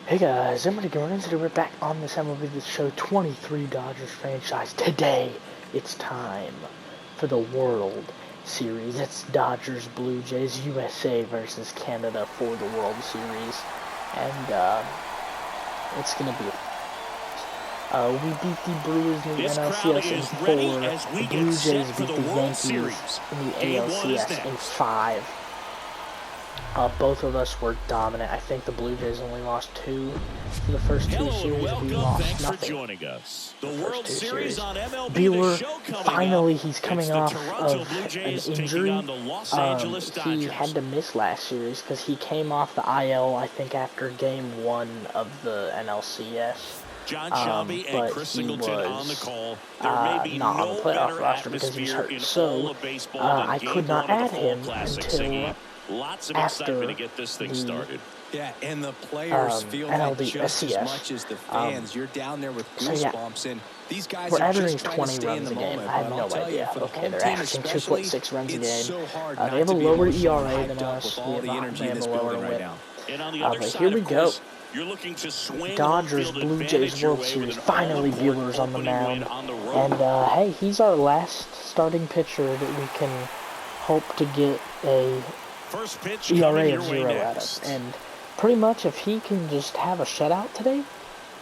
Hey guys, I'm Gamer, and today we're back on this MLB The Show 23 Dodgers franchise. Today, it's time for the World Series. It's Dodgers, Blue Jays, USA versus Canada for the World Series. And, it's gonna be... we beat the Brewers in the NLCS in 4. The Blue Jays beat the Yankees in the ALCS in 5. Both of us were dominant. I think the Blue Jays only lost 2 for the first 2 series. We lost nothing the first 2 series. Buehler, finally, he's coming off of an injury. He had to miss last series because he came off the IL, I think, after Game 1 of the NLCS. But he was not on the playoff roster because he's hurt. So I could not add him until... after to get this thing started. Yeah, and the players feel MLB, like just SCS. as much as the fans, you're down there with goosebumps, and these guys we're are averaging just trying to 20 stay in runs the a game. moment. I have But no I'll tell idea. you, for the Okay, home they're team averaging especially, 2.6 runs a it's game. so hard They not have to a be lower emotionally ERA than hyped up us. with We all the have energy a in this lower building right whip. now. And on the other But side, here we of go. course, you're looking to swing Dodgers, home field Blue advantage Jays your World way Series. with an Finally, all-important Buehler's on the opening win mound. on the road. And, hey, he's our last starting pitcher that we can hope to get a First pitch ERA your of way 0 out next. of. And pretty much if he can just have a shutout today,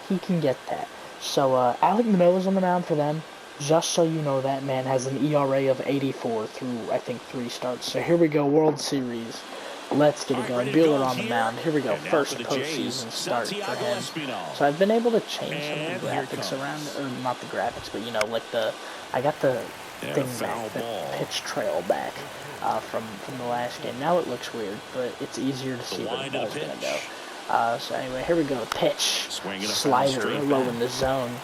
he can get that. So, Alek Manoah's on the mound for them. Just so you know, that man has an ERA of 84 through, I think, 3 starts. So here we go, World Series. Let's get it going. Buehler on the mound. Here we go. First postseason start for him. So I've been able to change some of the graphics around, or not the graphics, but, you know, like I got the thing back, the pitch trail back from the last game. Now it looks weird, but it's easier to see where the ball's going to go. So anyway, here we go. Pitch. Slider low in the zone.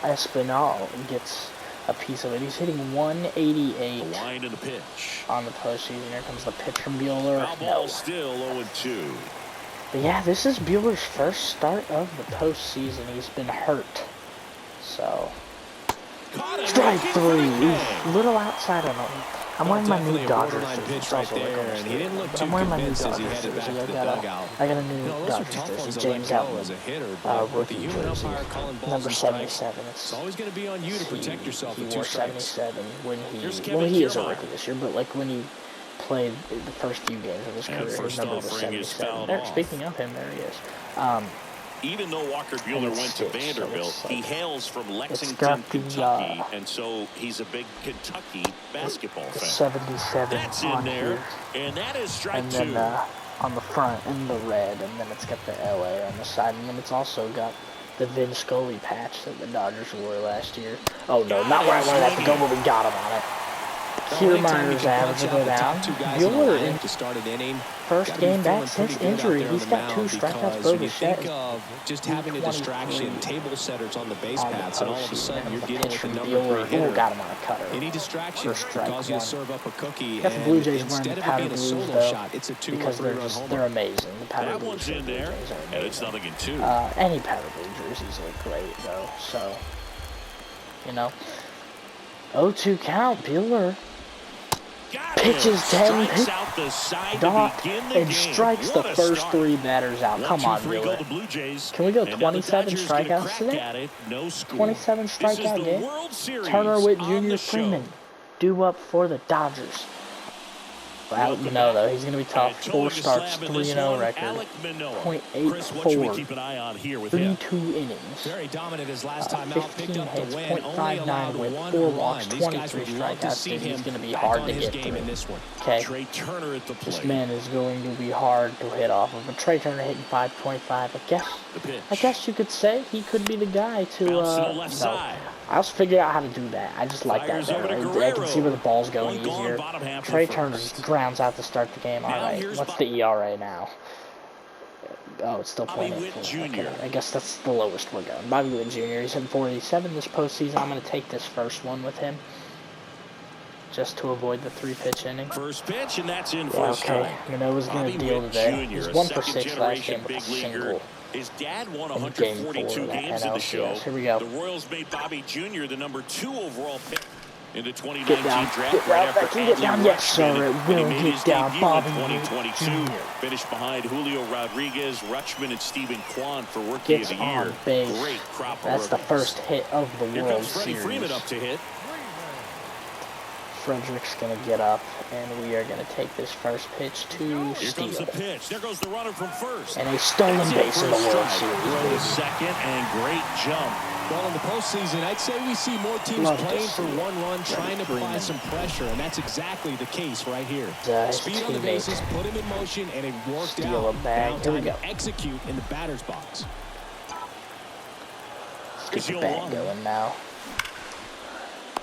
Espinal gets a piece of it. He's hitting 188 on the postseason. Here comes the pitch from Buehler. No. Still 0-2. But yeah, this is Buehler's first start of the postseason. He's been hurt. So, strike 3. Oof, little outside on him. I'm wearing my new Dodgers jersey. It's also like almost there. But I'm wearing my new Dodgers jersey. I got a new Dodgers jersey. James Outman, rookie jersey, number 77. It's always going to be on you to protect yourself. He wore 77 when he is a rookie this year, but like when he played the first few games of his career, his number was 77. There, speaking of him, there he is. Even though Walker Buehler went to Vanderbilt, he hails from Lexington, Kentucky, and so he's a big Kentucky basketball fan. 77 That's in on there, here. and that is strike and then 2. On the front, in the red, and then it's got the LA on the side, and then it's also got the Vin Scully patch that the Dodgers wore last year. Oh no, not where I wanted that to go, but we got him on it. Kiermaier's average will go down. Buehler in first game back since injury. He's got 2 strikeouts. Bo Bichette just having a distraction, table setters on the base paths, and all of a sudden you're dealing with a number 3 hitter. Got him on a cutter. Any distraction cause you to serve up a cookie. Got the Blue Jays wearing the powder blues though, it's a because they're amazing. The powder blues in there, and it's nothing in 2. Any powder blue jerseys look great though. So, you know, 0-2 count. Buehler pitches 10, docked, and strikes the first 3 batters out. Come on, Buehler. Can we go 27 strikeouts today? 27 strikeout game? Turner, Witt, Jr., Freeman due up for the Dodgers. Alek Manoah, though, he's going to be tough. 4 starts, 3-0 record, .84, 32 innings, very dominant his last time 15 hits, .59 with 4 walks, 23 strikeouts. Dude, he's going to be hard to get through. Okay, this man is going to be hard to hit off of. But Trey Turner hitting 5.5. I guess you could say he could be the guy to. No, I also figured out how to do that. I just like that better. I can see where the ball's going easier. Trey Turner just grounds out to start the game. All right, what's the ERA now? Oh, it's still .84. Okay, I guess that's the lowest we're going. Bobby Witt Jr. He's hitting 487 this postseason. I'm going to take this first one with him, just to avoid the 3-pitch inning. First pitch, and that's in for a strike. Manoah's going to deal today. He's 1 for 6 last game with a single. His dad won 142 games in the show. Here we go. The Royals made Bobby Jr. the number 2 overall pick. In the 2019 Get down, draft, get right down, after that can get down. Yes, sir, it when he will made get his down. debut Bobby in 2022, Jr. finished behind Julio Rodriguez, Rutschman, and Stephen Kwan for Rookie Gets of the Year. on base. Great crop of That's the rookies. first hit of the Here World comes Freddie Series. Freeman up to hit. Frederick's going to get up, and we are going to take this first pitch to Here comes the steal. pitch. There goes the runner from first. And a stolen base in the World Series. Throw to second, and great jump. Well, in the postseason, I'd say we see more teams Love to playing see for it. one run, trying to apply Freeman. some pressure, and that's exactly the case right here. His Speed on the teammate. bases, put him in motion, and it worked Steal out. a bag. Now Here we time go. to execute in the batter's box. Let's get the bat going now.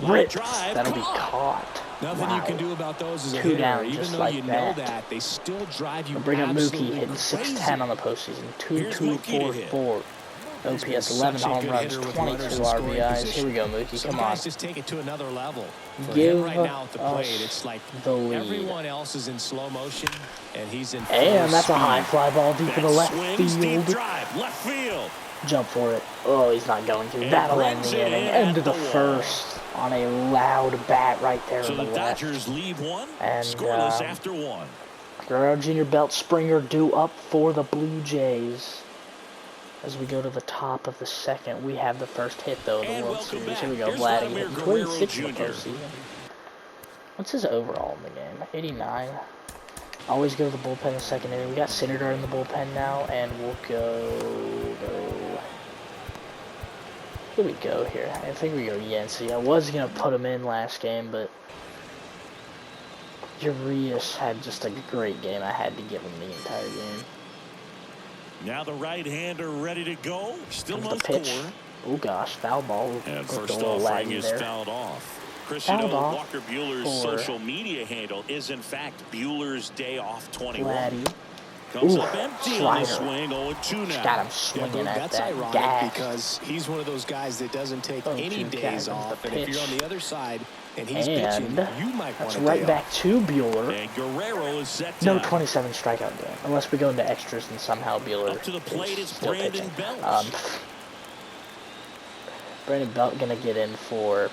Line Ripped. drive. That'll be caught. Nothing Wow. you can do about those as a Two hitter. down, Even just though like you know that. that, they still drive you We'll bring up Mookie, absolutely hitting crazy. 610 on the postseason. Here's Mookie to hit. 2.244. OPS 11 Such a home good runs, hitter with 22 runners in scoring RBIs. position. Here we go, Mookie. Some Come on. guys just take it to another level. For Give him right now at the plate, us it's like the lead. everyone else is in slow motion, and he's in full And that's a speed. high fly ball deep in the That left swings, deep field. drive, left field. Jump for it. Oh, he's not going to. And That'll end brings the it inning. in End at of the the wall. first on a loud bat right there So in the the left. Dodgers leave one, And, scoreless after one. Guerrero Jr. Belt Springer due up for the Blue Jays. As we go to the top of the second, we have the first hit, though, of the And World welcome Series. back. Here we go, Here's Vladdy Vladimir hitting Guerrero 26 in the Jr. postseason. What's his overall in the game? 89. Always go to the bullpen in the second inning. We got Syndergaard in the bullpen now, and we'll go... Here we go here. I think we go Yancey. I was going to put him in last game, but Urias had just a great game. I had to give him the entire game. Now the right-hander ready to go. Still Comes no the pitch. score. Oh gosh, foul ball. And Looked a first little offering laggy is there. fouled off. Chris, Fouled you know, off Walker Buehler's for social media handle is in fact Buehler's Day Off 21. Vladdy. Comes Ooh, up empty on the slider. swing, 0-2 now. Got him swinging at That's that ironic gas. because he's one of those guys that doesn't take Oh, any two days counts, off. the And if you're pitch. on the other side and he's And pitching, you might want that's a right day back off. to Buehler. And Guerrero is set No down. 27 strikeout game. Unless we go into extras and somehow Buehler Up to the plate is is still Brandon pitching. Belt. Brandon Belt gonna get in for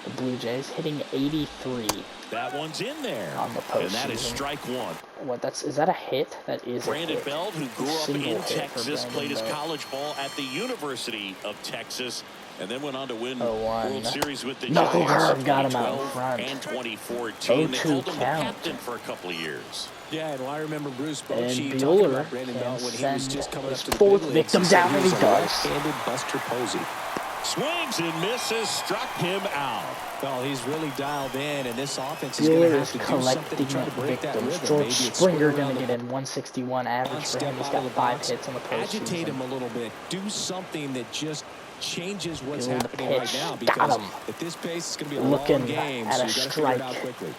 the Blue Jays, hitting 83 That one's in there. on the And that is postseason. strike one. What? Is that a hit? That is Brandon a hit. Belt, who grew up Single in hit for Texas, Brandon played his Belt. college ball at the University of Texas, and then went on to win 0-1. World Series with the Knuckle Giants curve in got him out in 2012 front. and 2014. They 0-2 called him the count. captain for a couple of years. Yeah, and I remember Bruce And Bochy talking Buehler about Brandon can Belt when he was send just coming his up to the fourth big leagues. victim He said down, he and was he a does. left-handed Buster Posey. Swings and misses, struck him out. Well, he's really dialed in, and this offense is going Buehler to is have to do something collecting to try to break that victims. rhythm. George Maybe it's Springer square gonna around get the in 161 average for him. step He's out got of the 5 box, hits on the agitate him postseason. a little bit. Do something that just changes what's Buehler the happening right pitch. now. Got Because him. at this pace, it's going to be a Looking long game, at so a you got to figure it out strike. quickly.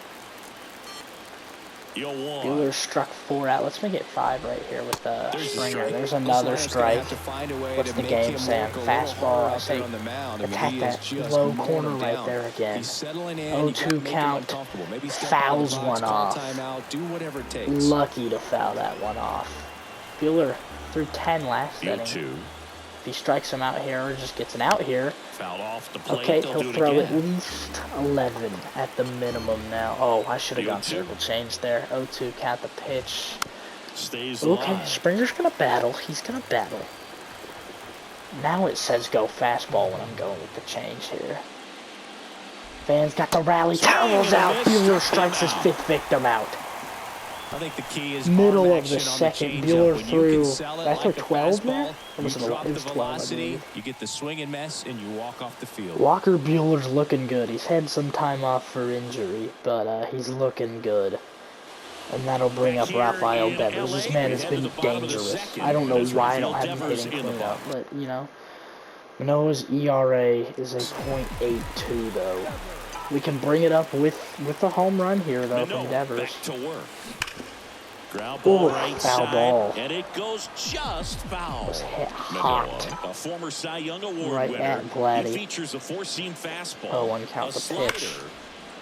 0-1. Buehler struck 4 out. Let's make it 5 right here with There's a Springer. strike. There's another Looks like he's gonna strike. have to find a way What's to the make game him saying? work a little Fastball. harder I out say there on the mound. I mean, attack he that is just low mowing corner him right down. there again. He's settling in. 0-2 You gotta make him count. uncomfortable. Maybe step Fouls out of the box, one call off. timeout, do whatever it takes. Lucky to foul that one off. Buehler threw 10 last inning. 0-2. If he strikes him out here or just gets an out here, Fouled off the plate. okay, They'll he'll do it throw at again. least 11 at the minimum now. Oh, I should have gone 0-2. circle change there. 0-2 count the pitch. Stays Okay, alive. Springer's gonna battle. He's gonna battle. Now it says go fastball when I'm going with the change here. Fans got the rally towels out. Buehler strikes his 5th victim out. I think the key is Middle arm of the action on second, changeup. Buehler When you threw. can sell it Did I throw like a 12 there? fastball, Or you was it drop the 12, I velocity, believe. you get the swing and miss, and you walk off the field. Walker Buehler's looking good. He's had some time off for injury, but he's looking good. And that'll bring up Rafael Devers. This man has been dangerous. I don't know why I don't have him hitting cleanup, but, you know. Manoah's ERA is a .82, though. We can bring it up with a home run here, though, from Manoah Devers. back to work. Ground ball Ooh, right foul side, ball. and it goes just foul. Was hit Manoah, hot. a former Cy Young Award Right winner. at Vladdy. He features a four-seam fastball, 0-1 count a the slider, pitch.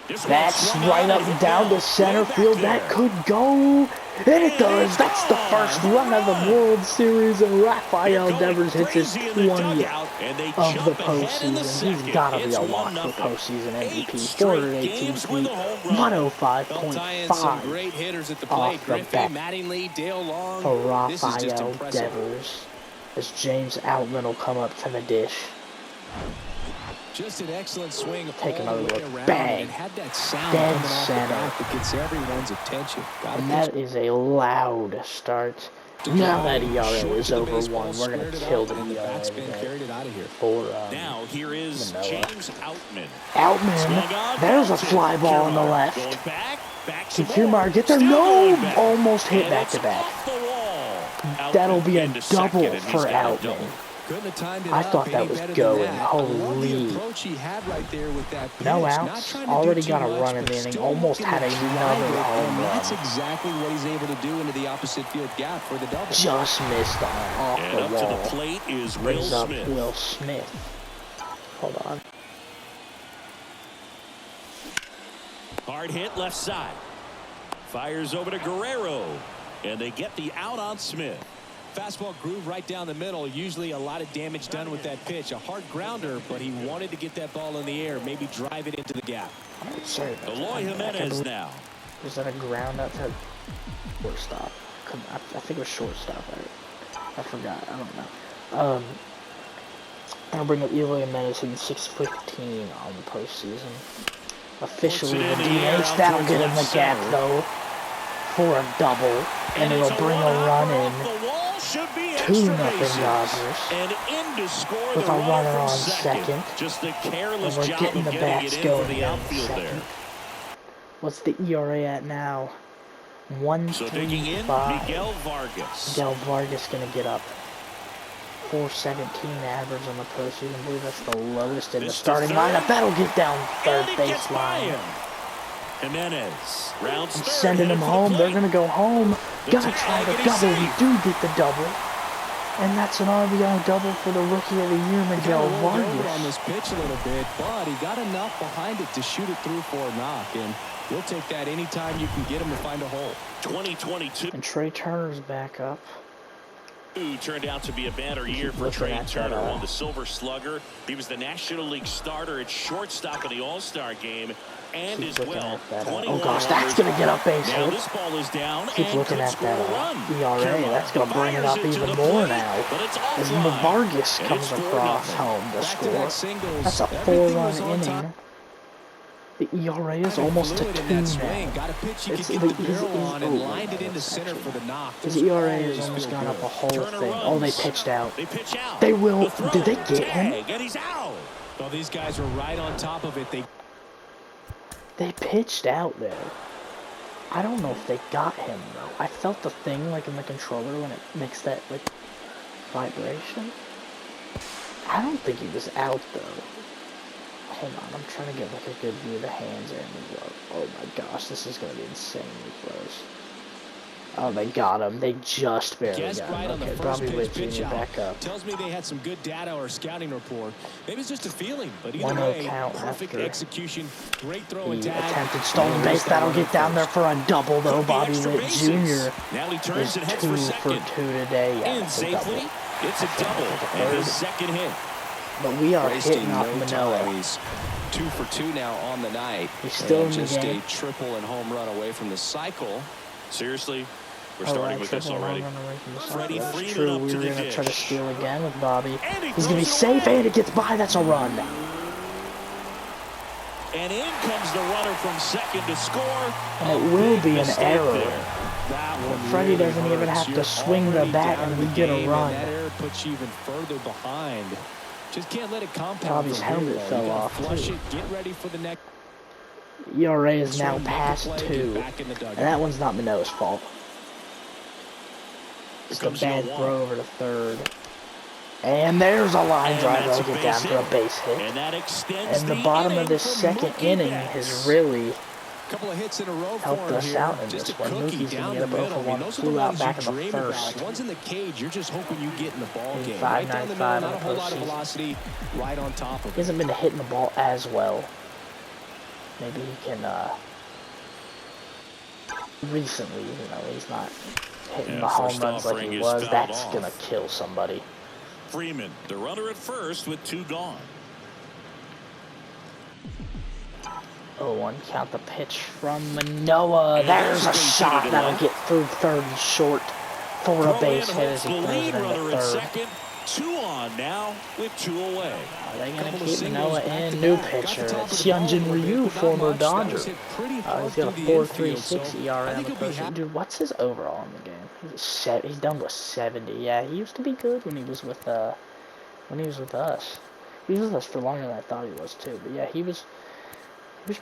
That's right up and down to center field. That could go. And it does. That's the first run of the World Series, and Rafael Devers hits his 20th of the postseason. He's got to be a lock for postseason MVP. 418 feet, 105.5 great hitters at the off plate. the bat for This is just Rafael impressive. Devers. As James Outman will come up to the dish. Just an excellent swing. Take another all the way look. around, Bang. and it had that sound Dead coming off the center. bat that gets everyone's attention. And that is a loud start. Now that ERA is over 1, we're going to kill the ERA today for Now here is Manoah. James Outman. Outman, there's a fly ball on the left. Going back To some more. Kiermaier, get there, Still no! going back. Almost hit And back it's to back. off the wall. That'll be a Outman into second, double and he's for got a Outman. double. I thought that was going. Holy. No outs. Already got a run in the inning. Almost had another home run. That's exactly what he's able to do into the opposite field gap for the double. Just missed on off And the up to wall. the plate is Will Brings up Smith. Will Smith. Hold on. Hard hit left side. Fires over to Guerrero. And they get the out on Smith. Fastball groove right down the middle. Usually a lot of damage done with that pitch. A hard grounder, but he wanted to get that ball in the air, maybe drive it into the gap. Sorry about Eloy that. Jimenez now. Was that a ground out to shortstop? I think it was shortstop. I forgot. I don't know. I'll bring up Eloy Jimenez hitting 615 on the postseason. Officially the DH. That'll get him the gap though for a double, and it'll bring a run in. 2-0 Dodgers. And in to score With the a runner from on second. Just a careless And we're job getting of the getting bats it in for going the down outfield second. there. What's the ERA at now? So digging in, 1.35. Miguel Vargas. Miguel Vargas gonna get up. 417 average on the postseason. I believe that's the lowest in the starting lineup. That'll get down third And it base gets by line. him. Jimenez rounds I'm third, sending headed them for the home. They're plate. gonna go home. Gotta tag, try the and he's double. We safe. do get the double. And that's an RBI double for the Rookie of the Year, Miguel on Vargas. this pitch a little bit, but he got enough behind it to shoot it through for a knock, and you'll take that anytime you can get him to find a hole. 2022 And Trey Turner's back up. turned out to be a banner year for looking Trey at that, Turner. Won the Silver Slugger. He was the National League starter at shortstop in the All-Star game, and Keep as looking well. at that. 21 Oh gosh, that's gonna get up base Now hit. this ball is down. Keep and looking could at score a run. that ERA. That's gonna bring it up Fires even to the more plate, now. but it's As offline. Vargas And comes it's 4-0. across home to score. That's a Everything 4-run was on inning. time. The ERA is almost to 2 now. Got a pitch you It's could get the- the barrel his- on and oh, lined it into that's center actually- for the knock. His Those ERA has always almost feel gone up good. a whole Turner thing. Oh, they runs. pitched out. They pitch out. They will. The throw, Did they get him? tag, and he's out. Well, these guys were right on top of it. They pitched out there. I don't know if they got him though. I felt the thing like in the controller when it makes that like vibration. I don't think he was out though. Hold on, I'm trying to get like a good view of the hands and the glove. Oh my gosh, this is gonna be insanely close. Oh, they got him. They just barely Guessed got right him. on the Okay, first Bobby pitch, Witt pitch Jr. out. back up. Tells me they had some good data or scouting report. Maybe it's just a feeling, but either 1-0 way, count perfect after execution, great throw and He tag. attempted stolen base. That'll get down there for a double though. Could be Bobby extra Witt bases. Jr. Now he is turns and heads 2 for for second. 2 today. Yeah, In it's a double. safely. It's a double and his second hit. But we are Wasting hitting off no Manoah. time. He's 2 for 2 now on the night. He's still And in the just game. a triple and home run away from the cycle. Seriously, we're starting with this already. Freddie That's Freeman true. up We to were the going to try to dish. steal again with Bobby. And he He's going to be throws safe, away. and it gets by. That's a run. And in comes the runner from second to score. And it will be an Mistake error. there. That one Freddie really doesn't even hurts. have to You're swing the already bat down and in we the get a game, run. And that error puts you even further behind. Just can't let it compound. Bobby's from here, helmet though. fell You gotta off, Flush too. it. Get ready for the next. ERA is now Swing, make a past play, 2. get back in the dugout. And that one's not Manoah's fault. It's a comes bad 0-1. throw over to third. And there's a line And drive. that's That'll a get down base for a hit. base hit. And that extends And the bottom of this for second Mookie inning Betts. has really Couple of hits in a row helped for him us here. out in Just this a one. cookie Mookie's down gonna the get a 0 middle. for 1. Those are the Flew out ones back you in the dream first. about. One's in the cage. You're just hoping you get in the ball game. 5.95 Right down the middle, not a whole lot of postseason. velocity. Right on top of He it. hasn't been hitting the ball as well. maybe he can, recently, you know, he's not hitting the home runs like he was. That's gonna kill somebody. Freeman, the runner at first with 2 gone. 0-1, count the pitch from Manoah. There's a shot that'll get through third and short for a base hit as he throws it into third. 2 on now with 2 away. Are they going to keep Manoah in? New pitcher. It's Hyunjin Ryu, former Dodger. He's got a 4.36 ERA on the person. Dude, what's his overall in the game? He's done with 70. Yeah, he used to be good when he was with us. He was with us for longer than I thought he was too. But yeah, he was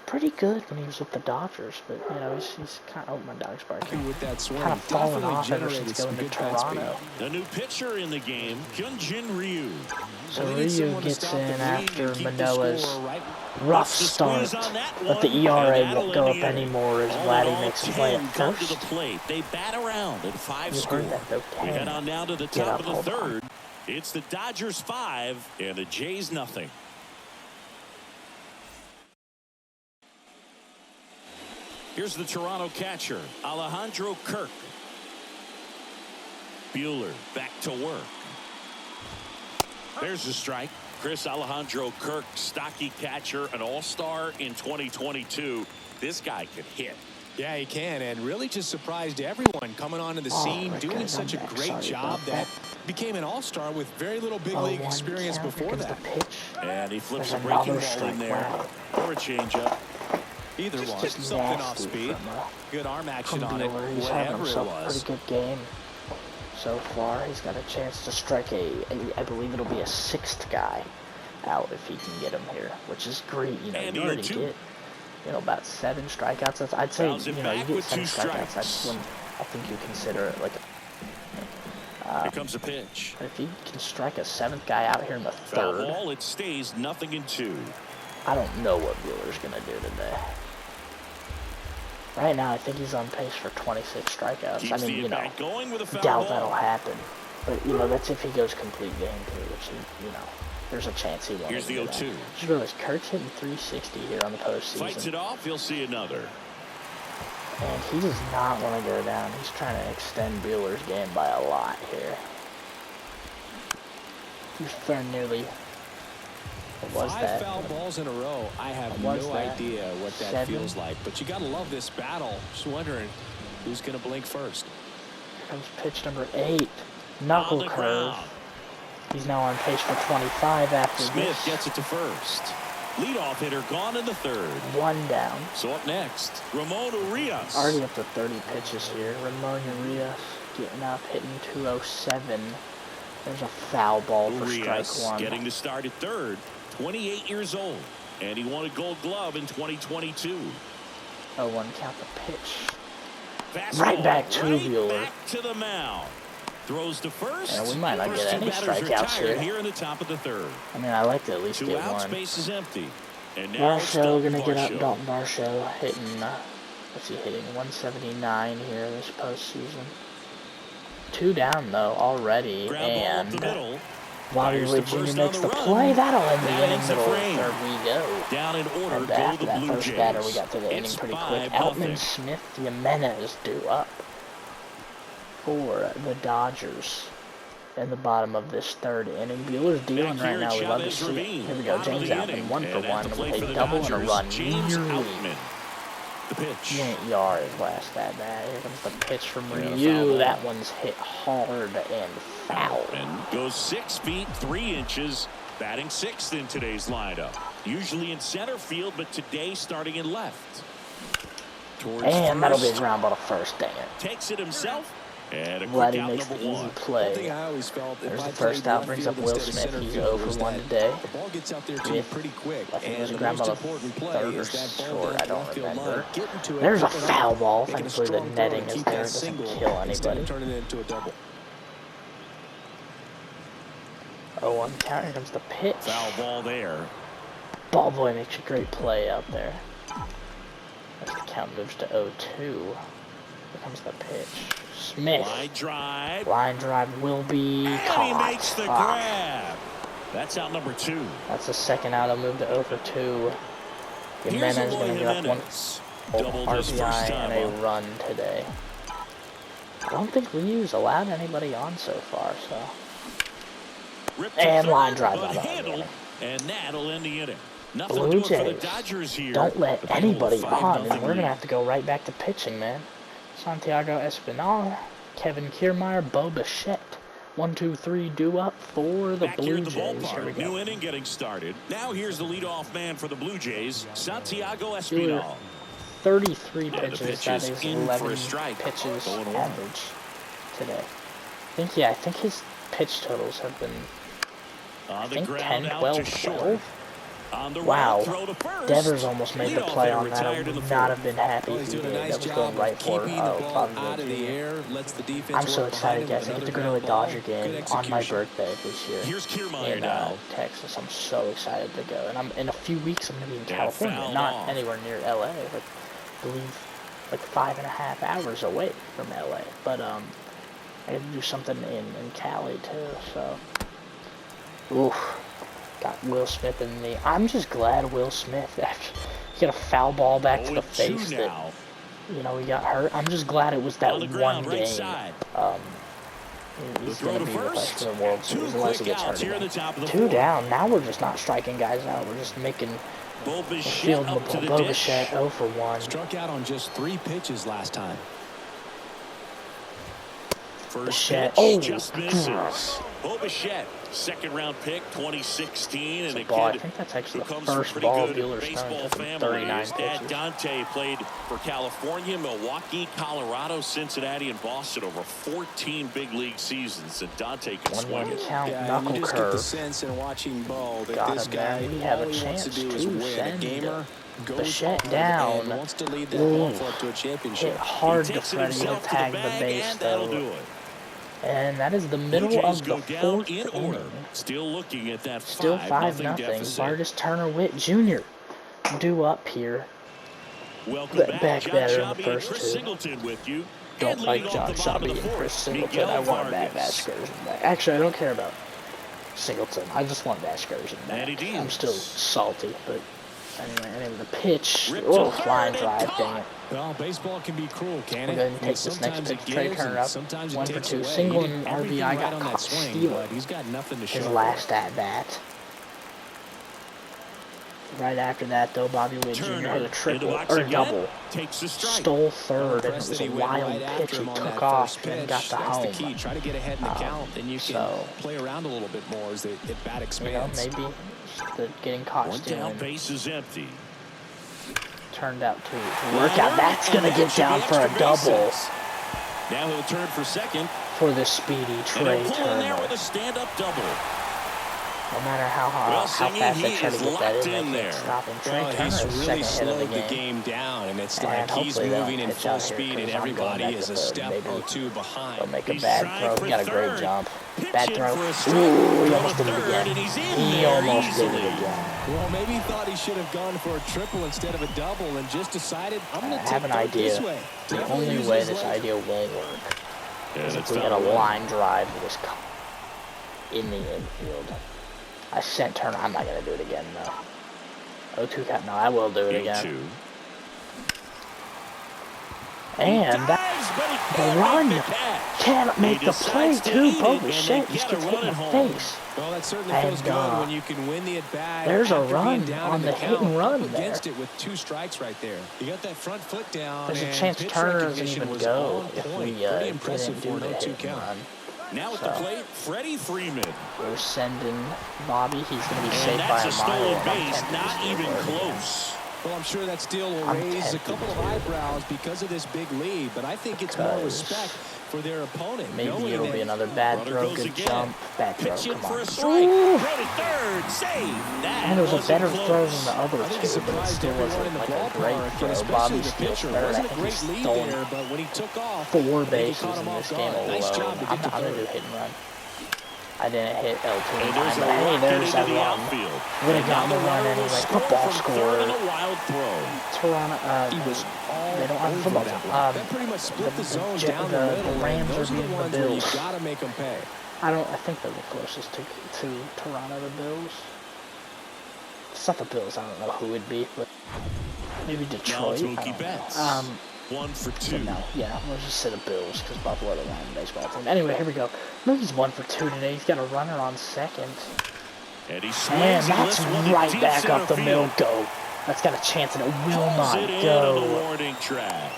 pretty good when he was with the Dodgers, but you know he's kind of my dog's barking. With that swing, kind of fallen off ever since going to Toronto. The new pitcher in the game, Hyunjin Ryu. So Ryu gets in after Manoah's rough start, but the ERA won't go up anymore as Vladdy makes a play at first. They bat around at 5 You score. heard that though, We head on down to the Get top up, of the hold third. It's the Dodgers 5 and the Jays nothing. Here's the Toronto catcher, Alejandro Kirk. Buehler back to work. There's the strike. Chris Alejandro Kirk, stocky catcher, an all-star in 2022. This guy can hit. Yeah, he can, and really just surprised everyone coming onto the scene, doing such a great job that became an all-star with very little big league experience before that. And he flips a breaking ball in there or a changeup. Either one, something off speed, good arm action on it, He's having whatever it himself a was. pretty good game so far. He's got a chance to strike I believe it'll be a 6th guy out if he can get him here, which is great. You know, you already get, you know, about 7 strikeouts. I'd say, you know, you get 7 strikeouts. That's when I think you consider it like here comes a pitch. If he can strike a 7th guy out here in the Foul third, ball, it stays 0-2. I don't know what Buehler's going to do today. Right now, I think he's on pace for 26 strikeouts. Keeps I mean, you know, doubt that'll happen. But, you know, that's if he goes complete game, too, which, you know, there's a chance he won't. Here's the 0-2. Just realized Kirk's hitting 360 here on the postseason. Fights it off, you'll see another. And he does not want to go down. He's trying to extend Buehler's game by a lot here. He's throwing nearly... What was 5 that? foul balls in a row. I have no idea what that feels like. But you got to love this battle. Just wondering who's going to blink first. Here comes pitch number 8. Knuckle curve. He's now on pace for 25 after Smith this. gets it to first. Leadoff hitter gone in the third. 1 down. So up next, Ramon Urias. Already up to 30 pitches here. Ramon Urias getting up, hitting 207. There's a foul ball for strike 1. Getting to start at third. 28 years old, and he won a Gold Glove in 2022. 0-1, count the pitch. Fastball Right back to Buehler. Back to the mound. Throws to first. Yeah, we might not get any strikeouts here in the top of the third. I mean, I like to at least 2 get outs, 1. Base is empty. And now Varsho gonna get up. Dalton Varsho hitting. What's he hitting? 179 here this postseason. 2 down though already, and Bobby Witt Jr. makes the play. That'll end the inning. Middle of the third we go. Down in order, And after that first batter, we got to the inning pretty quick. Outman Smith Jimenez due up for the Dodgers in the bottom of this third inning. Buehler's dealing right now. We love to see it. Here we go. James Outman 1 for 1 with a double and a run. Nearly. The pitch. Went yard last at bat. Here comes the pitch from Ryu. That one's hit hard and foul. And goes 6 feet 3 inches, batting 6th in today's lineup. Usually in center field, but today starting in left. And that'll be a ground ball to first. Dang it. Takes it himself. And a Vladdy quick out makes the number easy 1. play. There's the first out, brings up Will Smith. He's 0 for 1 today. The ball gets out there too pretty quick. I think it was a And the ground most ball to important play third or is that ball short. I down don't the outfield remember. line. Getting to it, There's a picking it foul up, ball. making a Thankfully, the strong throw netting and is keep there. It that doesn't single kill instead anybody. of turning it into a double. 0-1 count. Here comes the pitch. Foul ball there. Ball boy makes a great play out there. As the count moves to 0-2. Here comes the pitch. Smith. Line drive will be caught. He makes the grab. That's out number 2. That's the second out. I'll move to 0 for 2. Here's Jimenez going to get up one doubled his first RBI time and a up. run today. I don't think Ryu's allowed anybody on so far, so. And line drive out of the inning. And that'll end the inning. Blue Jays, don't let anybody on, and we're going to have to go right back to pitching, man. Santiago Espinal, Kevin Kiermaier, Bo Bichette. 1, 2, 3, due up for the Blue Jays. Here we go. New inning getting started. Now here's the leadoff man for the Blue Jays, Santiago Espinal. 33 pitches, that is 11 pitches Going average today. I think his pitch totals have been, I think 10, 12, 12. Wow, Devers almost made the play on that. I would not have been happy if he did. That was going right for I'm so excited, guys. I get to go to a Dodger game on my birthday this year in Texas. I'm so excited to go. And in a few weeks, I'm going to be in California, not anywhere near LA. I believe like 5.5 hours away from LA. But I got to do something in Cali too. So, oof. Got Will Smith in the. I'm just glad Will Smith got a foul ball back to the face that he got hurt. I'm just glad it was that one game. He's going to be with us for the World Series unless he gets hurt again. 2 down. Now we're just not striking guys out. We're just making the field with Bo Bichette 0 for 1. Struck out on just 3 pitches last time. Bichette. Just misses. Bo Bichette, second-round pick, 2016, and I think that's actually the first ball Buehler baseball family. family. 39 His dad pitches. Dante played for California, Milwaukee, Colorado, Cincinnati, and Boston over 14 big league seasons. And Dante can swing it. Count, knuckle you just curve. get the sense in watching ball that Got this him, guy, man. We have all a he wants chance to do to is win. A send gamer goes Bichette hard down. and wants to lead that ball club to a championship. Hit hard to He takes it Freddie. He'll himself to tag the the bag, base and that'll do though. it. And that is the Blue middle Jays of the go down 4th in inning. order. Still looking at that Still 5-0. deficit. Vargas Turner Witt Jr. due up here. Welcome back John better in the Shabby first and Chris 2. Singleton with you. Don't And like leading John off the bottom Shabby of and the Chris fourth, Singleton. Miguel I want Vargas. Vasgersian back. Actually, I don't care about Singleton. I just want Vasgersian back. I'm still salty, but anyway, the pitch. Oh, flying drive, dang it. Well, baseball can be cruel, can We're it? going to take this next pitch. Trey Turner up. 1 for 2. Single and RBI got caught stealing. He's got nothing to His show. last at bat. Right after that, though, Bobby Witt Jr. hit a triple or a double. Takes a strike. Stole third, and it was a wild pitch. He took off and got the home. That's the key. Try to get ahead in the count, then you can play around a little bit more as the bat expands. Maybe the getting caught One stealing down, base is empty. turned out to work out. That's going to get down for a double Now he'll turn for second. for the speedy Trey Pull in there with Turner. a stand-up double. No matter how fast they try to get that in, they can't stop him. Trey Turner He's is really second hit slowed of the the game. game down, and it's And like he's hopefully they'll moving in pitch full out here, speed, and 'cause I'm going everybody back is to a third. step Maybe or 2 behind. They'll make a He's bad trying throw. for He got a great third. jump. Pitching Bad throw. for a strike. Ooh, he Going almost to did it third, again. and he's in He there almost did easily. it again. Well, maybe he thought he should have gone for a triple instead of a double and just decided, I'm going I to have take an third this idea. way. The Definitely only use way his this leg. idea won't work is if it's we not had a working. line drive that was in the infield. I sent Turner. I'm not going to do it again, though. 0-2 count. No, I will do it again. 0-2. And the run can't make the play, too. Bo Bichette just gets hit in the face. Well, that certainly feels And, good when you can win the at-bat. there's a after being run down on in the hit and count, run up there. against it with 2 strikes right there. You got that front foot down. There's a and chance pitch Turner doesn't recognition even was go on if point. we Pretty impressive didn't for do an the 0-2 hit and count. run. Now at the plate, Freddie Freeman. We're sending Bobby. He's going to be And saved by that's a a mile. stolen I'm base, tempted to not steal even third again. close. Well, I'm sure that still will I'm raise a tempted couple of to. eyebrows because of this big lead, but I think it's more Because respect for their opponent. Maybe knowing it'll that be another bad Runner throw, goes good again. jump, bad throw, Pitch in come for on. a strike. Ooh. Throw to third. Save. That And it was a wasn't better close. throw than the other I think it two, but it surprised still everyone wasn't in the like a great ballpark, and throw. especially Bobby the steals pitcher. third. I Wasn't a think great he's lead stolen there, but when he took off, 4 I think he bases caught him in off this guard. game Nice alone. job to I'm get to going to do third. hit and run. I didn't hit L2 And in there's time, a but hey, rocket there's into that the run. outfield. Would have gotten the run anyway. Football From score. third on a wild throw. Toronto, He was all they don't have over football. that one. That pretty much split the zone down the middle. The Rams Those are are the beating the ones where you Bills. got to make them pay. I think they're the closest to Toronto, the Bills. It's not the Bills. I don't know who it'd be, but maybe Detroit. I don't know. 1 for 2. No, yeah, we'll just say the Bills because Buffalo don't want a baseball team. Anyway, here we go. Mookie's 1 for 2 today. He's got a runner on second. And that's right back up the middle. Go. That's got a chance, and it will not go. On the warning track.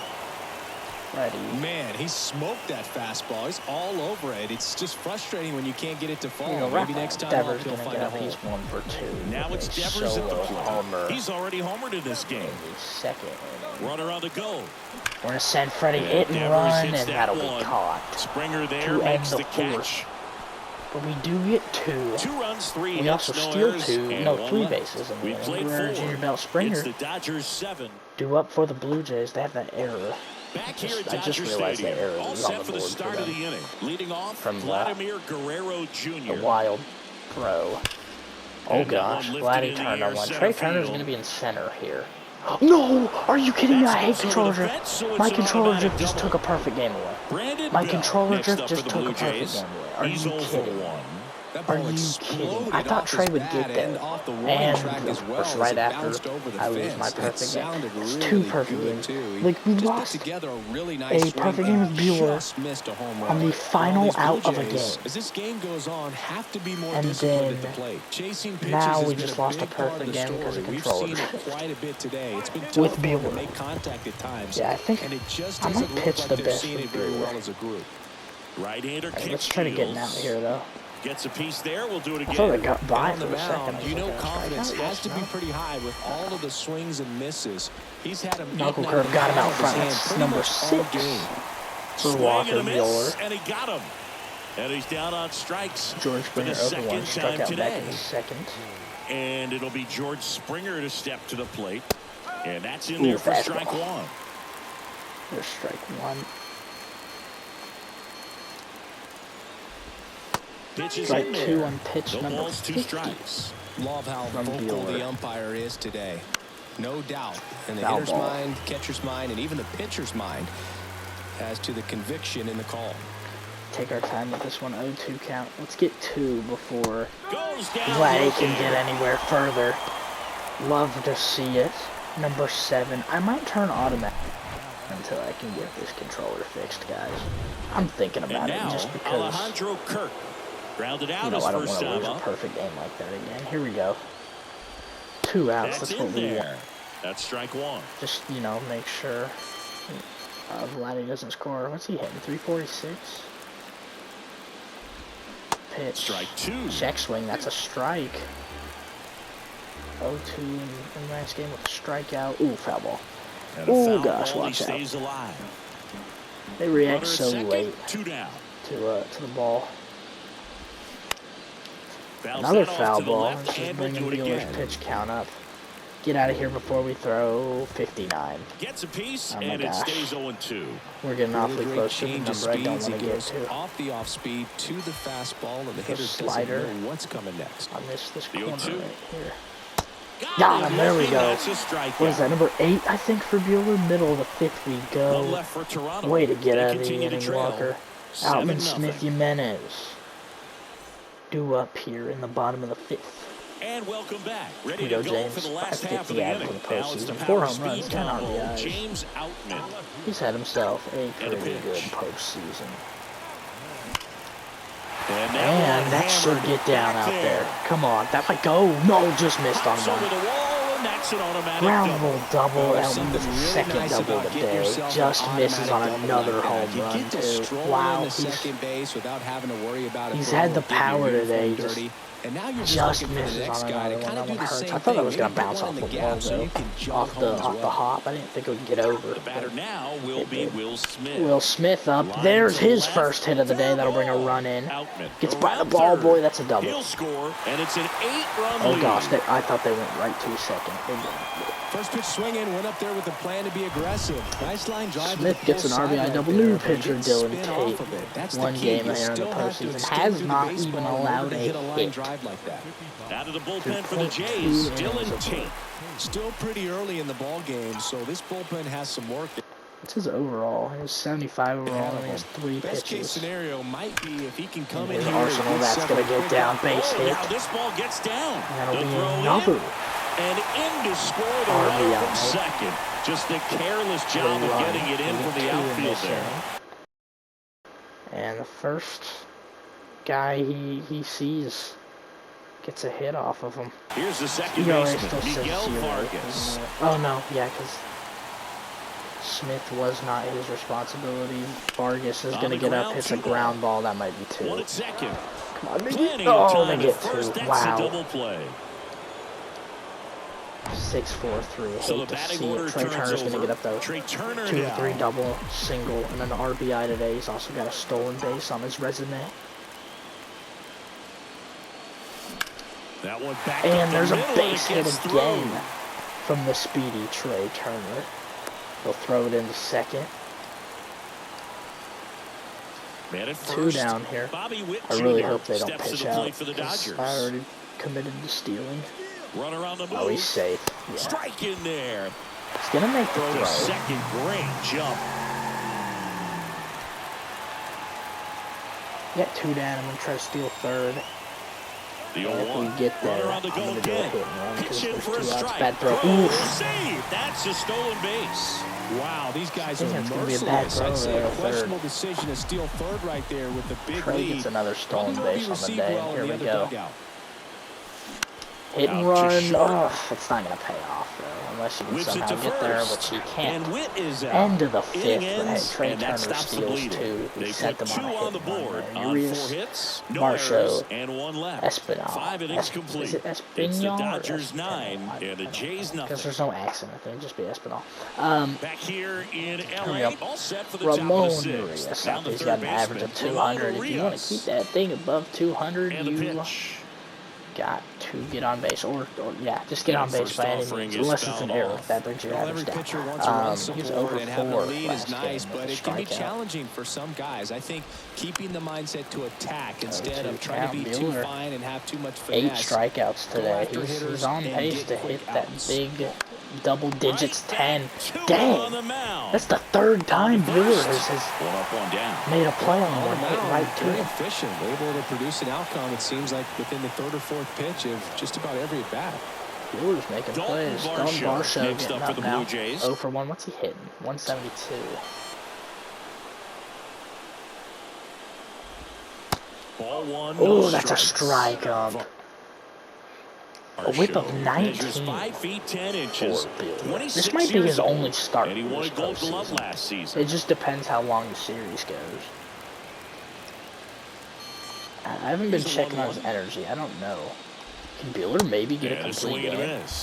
Ready. Man, he smoked that fastball. He's all over it. It's just frustrating when you can't get it to fall. Maybe next time Devers he'll gonna find get a up. hole. He's 1 for 2. Now it's Devers at the plate. Homer. He's already homered in this game. Second. Runner on the go. We're gonna send Freddie hit and run, and that'll be caught. Springer there makes the catch. But we do get 2. 2 runs, 3 we hits, also steal 3 left. bases. And we played 4. Junior Belt Springer. It's the Dodgers 7. Due up for the Blue Jays. They have that error. Back here at I just realized that error all was on set the for the board start of the inning. Leading off from Vladimir Guerrero Jr. The wild throw. Oh gosh, Vladdy turned on one. Trey Turner's going to be in center here. No! Are you kidding me? I hate controller drift. My controller drift just took a perfect game away. My controller drift just took a perfect game away. Are you kidding? Are you kidding? I thought Trey would get there. And, of course, right after I lose my perfect game. It's 2 perfect games. Like, we lost a perfect game with Bueller on the final out of a game. And then, now we just lost a perfect game because of controller. With Bueller. Yeah, I think I might pitch the best with Bueller. Right-hander Right, let's try to get him out of here, though. Gets a piece there. We'll do it again. I thought I got by for the a second. mound, you know confidence has to be pretty high with all of the swings and misses. He's had a knuckle curve got him out front. That's number 6 for Walker Bueller. And he got him. And he's down on strikes. George Springer over 1, struck out back in the second. And it'll be George Springer to step to the plate. And that's in there for strike 1. There's strike 1. Strike 2 on pitch number 50. 2 strikes. Love how vocal the umpire is today. No doubt. In the hitter's mind, catcher's mind, and even the pitcher's mind as to the conviction in the call. Take our time with this one. 0-2 count. Let's get 2 before Vladdy can get anywhere further. Love to see it. Number 7. I might turn automatic until I can get this controller fixed, guys. I'm thinking about it just because. Alejandro Kirk. Grounded out I don't want first to time lose a perfect game like that again. Here we go. 2 outs. That's what we want. That's strike 1. Just, make sure Vladdy doesn't score. What's he hitting? 346? Pitch. Strike 2. Check swing. That's a strike. 0-2 in the next game with a strikeout. Ooh, foul ball. Oh gosh, watch out. They react so late to the ball. Another foul ball. This is bringing Bueller's pitch count up. Get out of here before we throw 59. Gets a piece, oh my and gosh. It stays 0-2. We're getting awfully close to the number I don't want to get to. Off the off speed to the fastball, and the hitter slider. doesn't know what's coming next. I missed this corner right here. Got him, there we go. What is that, number 8, I think, for Bueller? Middle of the 5th we go. Way to get out of the inning, Walker. Outman Smith Jimenez. Due up here in the bottom of the 5th. And welcome back. Ready to go, James. For the last half of the inning. For the postseason. 4 home runs, 10 RBIs. James Outman. He's had himself a pretty good postseason. And that should get down out there. Come on, that might go. No, just missed on one. Ground rule double, Elton's second double of the day. Just misses on another home run, too. Wow, he's had the power today. Just misses on another one. That one hurts. I thought that was going to bounce off the wall, though. Off the hop. I didn't think it would get over. The batter now will be Will Smith. Will Smith up. There's his first hit of the day. That'll bring a run in. Gets by the ball boy. That's a double. He'll score, and it's an 8-run lead. Oh gosh, I thought they went right to second. First pitch swinging, went up there with the plan to be aggressive. Nice line drive. Smith gets an RBI double. New pitcher Dylan Tate. 1 game here in the postseason. Has not even allowed a hit. Out of the bullpen for the Jays, Dylan Tate. Still pretty early in the ball game, so this bullpen has some work. What's his overall? He was 75 overall, and he has 3 pitches. Best case scenario might be if he can come in here. Arsenal, that's going to get down, base hit. This ball gets down. And that'll be another And in to score the runner from second. Just a careless job of getting it in from the outfield there. And the first guy he sees gets a hit off of him. Here's the second baseman, Miguel Vargas. Oh, no, yeah, because Smith was not his responsibility. Vargas is going to get up, hits a ground ball. That might be two. One at second. Come on, oh, they get two. Wow. Double play. 6-4-3. So hate to see it. Trey Turner's going to get up though. 2-3 double, single, and an RBI today. He's also got a stolen base on his resume. That one back and there's a base hit again from the speedy Trey Turner. He'll throw it into second. Two down here. I really hope they don't pitch out. I already committed to stealing. Runner on the move. Oh, he's safe. Yeah. Strike in there. He's gonna make the throw. Second, great jump. Get two down. I'm gonna try to steal third. The and if we get there, I'm gonna do a hit and run because there's 2 outs. Bad throw. Ooh, save. That's a stolen base. Wow, these guys are merciless. I'd say a questionable decision to steal third right there with the big Trey lead. gets another stolen base on the day. Well, Here we go. Dugout. Hit and run. Oh, it's not going to pay off, though, unless you can somehow get there, which he can't. End of the fifth, but hey, Trey Turner steals 2. He sent them on a hit and run. Urias, Marshall, Espinal. Is it Espinal? Dodgers 9 and the Jays nothing. Because there's no accent, I think. Just be Espinal. Back here in LA, all set for the Ramon top of the Urias. sixth. He's got an average of 200. If you want to keep that thing above 200, you got to get on base, or yeah, just get on base by any means, unless it's an error. That brings your average down. He's over 4 is nice, but it can be challenging for some guys. I think keeping the mindset to attack instead of trying to be too fine and have too much finesse. 8 strikeouts today. He's on pace to hit that big double digits 10. Dang! That's the 3rd time Buehler has made a play on one hit right to him. Efficient, able to produce an outcome, it seems like, within the 3rd or 4th pitch of just about every at bat. Buehler's making plays. Dalton Varsho getting up now. 0 for 1. What's he hitting? 172. Ball 1. Oh, that's a strikeout. A whip of 19 5 feet 10 inches. This might be his only start and he won a Gold Glove last season. It just depends how long the series goes. I haven't been checking on his energy. I don't know. Can Buehler maybe get a complete game? It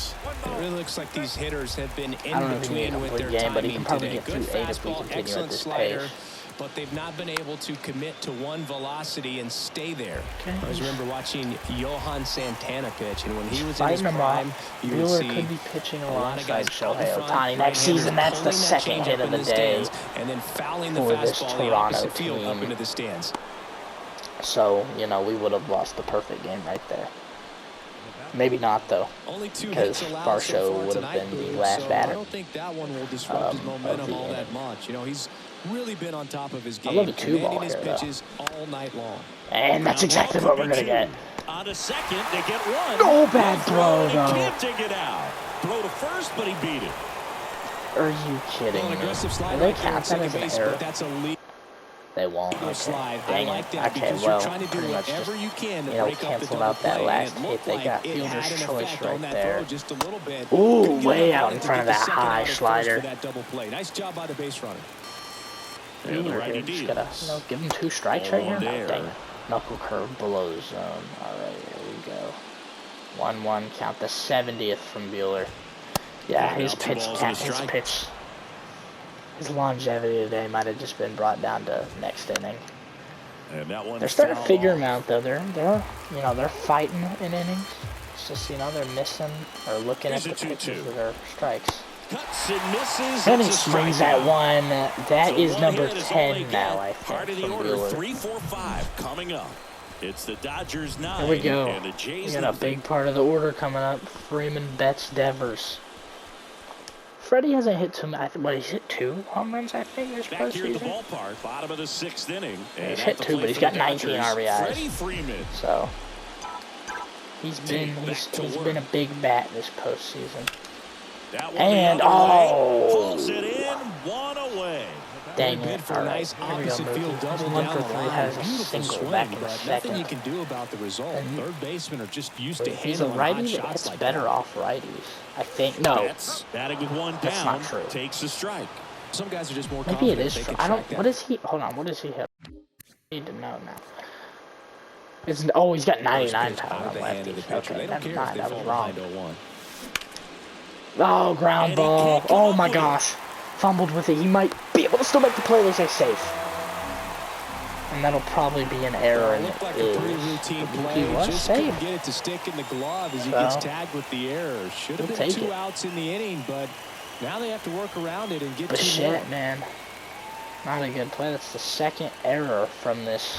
really looks like these hitters have been in between with their game, but he can probably get through 8 if we continue at this pace. But they've not been able to commit to one velocity and stay there. Okay. I remember watching Johan Santana pitch, and when he was fighting in his prime, you would see could be pitching alongside Shohei Ohtani next season. That's the 2nd hit of the day and then fouling the for this fastball Toronto field up into team. the stands. So, you know, we would have lost the perfect game right there. Maybe not, though, because Varsho would have been the last batter. I don't think that one will disrupt his momentum all that much. You know, he's really been on top of his game. I love the 2-ball his here, pitches all night long. And that's exactly what we're going to get. On a second, they get 1. No bad throw, though. He can't take it out. Throw to first, but he beat it. Are you kidding me? Will they count that as an error? They won't. Okay. Dang it. Okay, well, pretty much just, cancel out that last hit. They got fielder's choice right there. Ooh, way out in front of that high slider. Nice job by the base runner. Buehler just gotta, give him 2 strikes right here. No, dang it. Knuckle curve below the zone. Alright, here we go. 1-1, count the 70th from Buehler. Yeah, his longevity today might have just been brought down to next inning. And that they're starting to figure him out, though. They're fighting in innings. It's just, theyey're missing or looking at the pitches that are strikes. Cuts and misses. And he swings at 1. That is number 10 now, I think. Part of the order, 3, 4, 5 coming up. It's the Dodgers 9. Here we go. And the Jays we got a big part of the order coming up. Freeman, Betts, Devers. Freddie hasn't hit too many. What, he's hit 2 home runs, I think, this postseason. Back here at the ballpark, bottom of the 6th inning. He's hit 2, but he's got 19 RBIs. Freddie Freeman. So, He's been a big bat this postseason. And pulls it in, one away. Dang it! For a nice opposite field double down the line. Has a Beautiful single swing, back in the but second. nothing you can do about the result. Third basemen are just used to He's a handling righty hot that shots hits like better that. off righties. I think no. That's batting with one down. That's not true. Takes a strike. Some guys are just more Maybe it confident is they true. can I don't. track What that. is he? Hold on. What does he hit? I need to know now. It's he's got 99 power on lefties. Okay, never mind. I was wrong. Oh, ground ball. Oh my gosh. Fumbled with it. He might be able to still make the play. They say safe. And that'll probably be an error. It looked like a pretty routine play. He was just safe. couldn't get it to stick in the glove as he gets tagged with the error. Should have been 2 outs in the inning, but now they have to work around it and get 2 more. Man. Not a good play. That's the second error from this